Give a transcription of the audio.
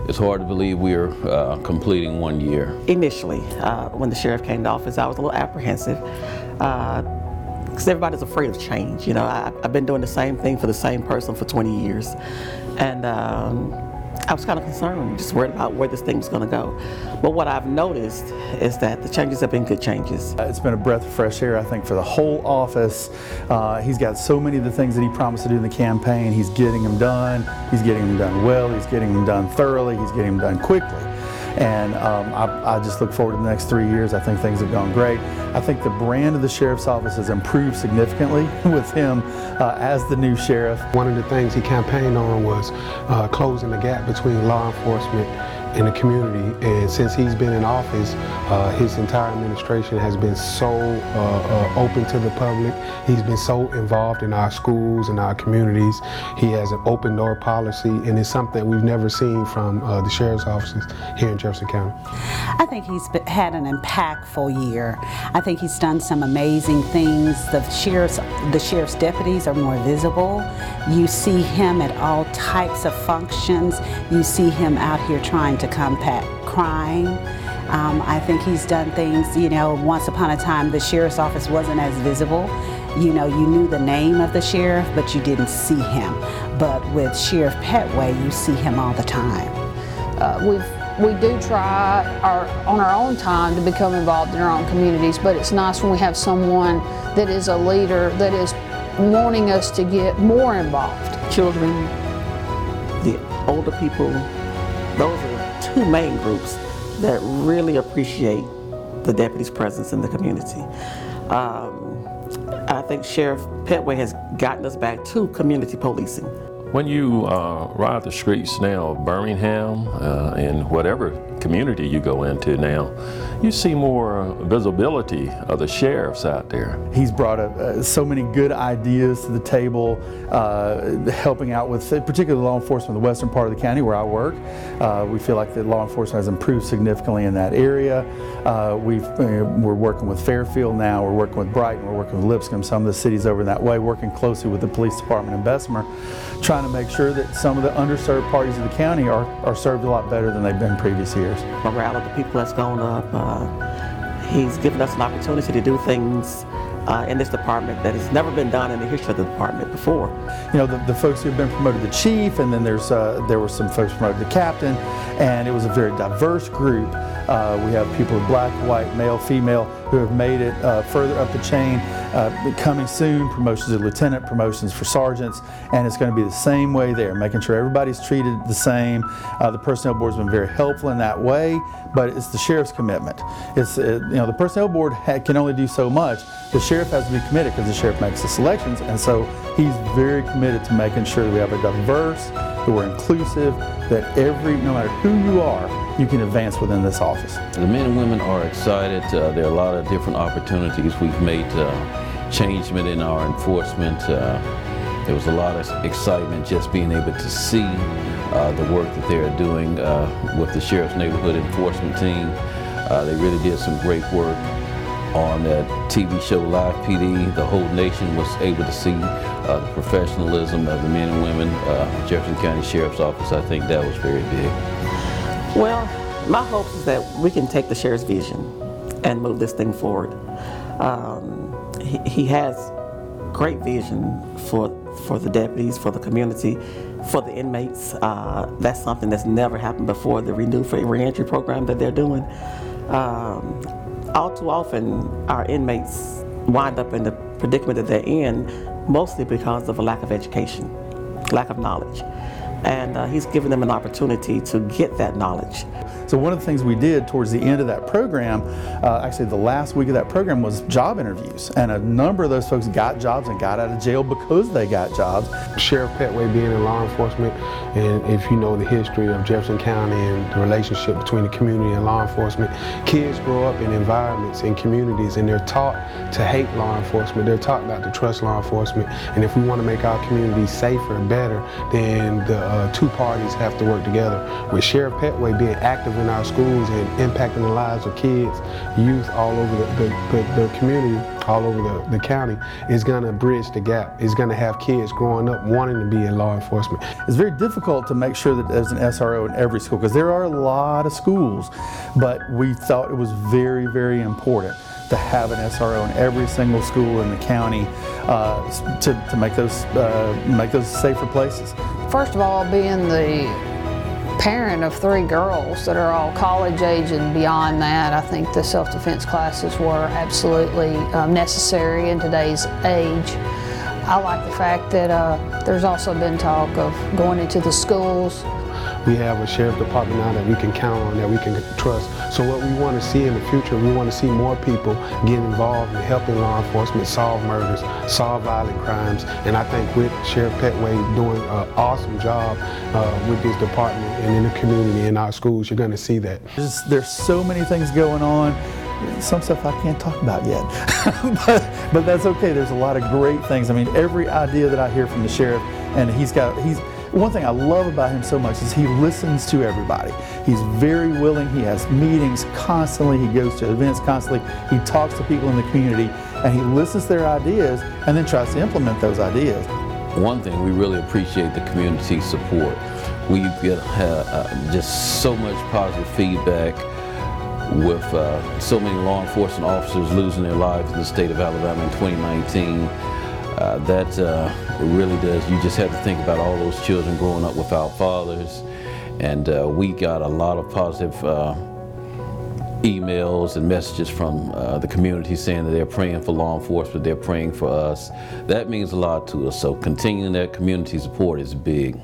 it's hard to believe we're completing 1 year. Initially, when the sheriff came to office, I was a little apprehensive because everybody's afraid of change. You know, I've been doing the same thing for the same person for 20 years, and I was kind of concerned, just worried about where this thing was going to go. But what I've noticed is that the changes have been good changes. It's been a breath of fresh air, I think, for the whole office. He's got so many of the things that he promised to do in the campaign. He's getting them done. He's getting them done well. He's getting them done thoroughly. He's getting them done quickly. And I just look forward to the next 3 years. I think things have gone great. I think the brand of the sheriff's office has improved significantly with him as the new sheriff. One of the things he campaigned on was closing the gap between law enforcement and the community, and since he's been in office, his entire administration has been so open to the public. He's been so involved in our schools and our communities. He has an open door policy, and it's something we've never seen from the sheriff's offices here in Jefferson County. I think he's had an impactful year. I think he's done some amazing things. The sheriff's deputies are more visible. You see him at all types of functions. You see him out here trying to combat crime. I think he's done things, you know, once upon a time the sheriff's office wasn't as visible. You know, you knew the name of the sheriff, but you didn't see him. But with Sheriff Pettway, you see him all the time. We do try on our own time to become involved in our own communities, but it's nice when we have someone that is a leader that is wanting us to get more involved. Children, the older people, those are the two main groups that really appreciate the deputy's presence in the community. I think Sheriff Pettway has gotten us back to community policing. When you ride the streets now of Birmingham and whatever community you go into now, you see more visibility of the sheriffs out there. He's brought so many good ideas to the table, helping out with particularly law enforcement in the western part of the county where I work. We feel like the law enforcement has improved significantly in that area. We're working with Fairfield now, we're working with Brighton, we're working with Lipscomb, some of the cities over that way, working closely with the police department in Bessemer, trying to make sure that some of the underserved parties of the county are served a lot better than they've been previous years. Morale of the people has gone up. He's given us an opportunity to do things in this department that has never been done in the history of the department before. You know, the folks who have been promoted to chief, and then there were some folks promoted to captain, and it was a very diverse group. We have people of black, white, male, female who have made it further up the chain. Coming soon, promotions to lieutenant, promotions for sergeants, and it's going to be the same way there, making sure everybody's treated the same. The personnel board's been very helpful in that way, but it's the sheriff's commitment. It's you know, the personnel board can only do so much. The sheriff has to be committed because the sheriff makes the selections, and so he's very committed to making sure that we have a diverse, that we're inclusive, that no matter who you are, you can advance within this office. The men and women are excited. There are a lot of different opportunities. We've made changement in our enforcement. There was a lot of excitement just being able to see the work that they are doing with the Sheriff's Neighborhood Enforcement Team. They really did some great work on that TV show Live PD. The whole nation was able to see the professionalism of the men and women. Jefferson County Sheriff's Office, I think that was very big. Well, my hope is that we can take the sheriff's vision and move this thing forward. He has great vision for the deputies, for the community, for the inmates. That's something that's never happened before, the Renew for Reentry program that they're doing. All too often, our inmates wind up in the predicament that they're in, mostly because of a lack of education, lack of knowledge. And he's given them an opportunity to get that knowledge. So one of the things we did towards the end of that program, actually the last week of that program, was job interviews. And a number of those folks got jobs and got out of jail because they got jobs. Sheriff Pettway being in law enforcement, and if you know the history of Jefferson County and the relationship between the community and law enforcement, kids grow up in environments and communities, and they're taught to hate law enforcement. They're taught not to trust law enforcement. And if we want to make our communities safer and better, then the two parties have to work together. With Sheriff Pettway being active in our schools and impacting the lives of kids, youth all over the community, all over the county, is going to bridge the gap. It's going to have kids growing up wanting to be in law enforcement. It's very difficult to make sure that there's an SRO in every school because there are a lot of schools, but we thought it was very, very important to have an SRO in every single school in the county to make those safer places. First of all, being the parent of 3 girls that are all college age and beyond that, I think the self-defense classes were absolutely necessary in today's age. I like the fact that there's also been talk of going into the schools. We have a sheriff department now that we can count on, that we can trust. So what we want to see in the future, we want to see more people get involved in helping law enforcement solve murders, solve violent crimes. And I think with Sheriff Pettway doing an awesome job with this department and in the community, in our schools, you're going to see that. There's so many things going on. Some stuff I can't talk about yet, but that's okay. There's a lot of great things. I mean, every idea that I hear from the sheriff, and one thing I love about him so much is he listens to everybody. He's very willing. He has meetings constantly. He goes to events constantly. He talks to people in the community, and he listens to their ideas and then tries to implement those ideas. One thing, we really appreciate the community support. We get just so much positive feedback with so many law enforcement officers losing their lives in the state of Alabama in 2019. That really does. You just have to think about all those children growing up without fathers. And we got a lot of positive emails and messages from the community saying that they're praying for law enforcement, they're praying for us. That means a lot to us. So continuing that community support is big.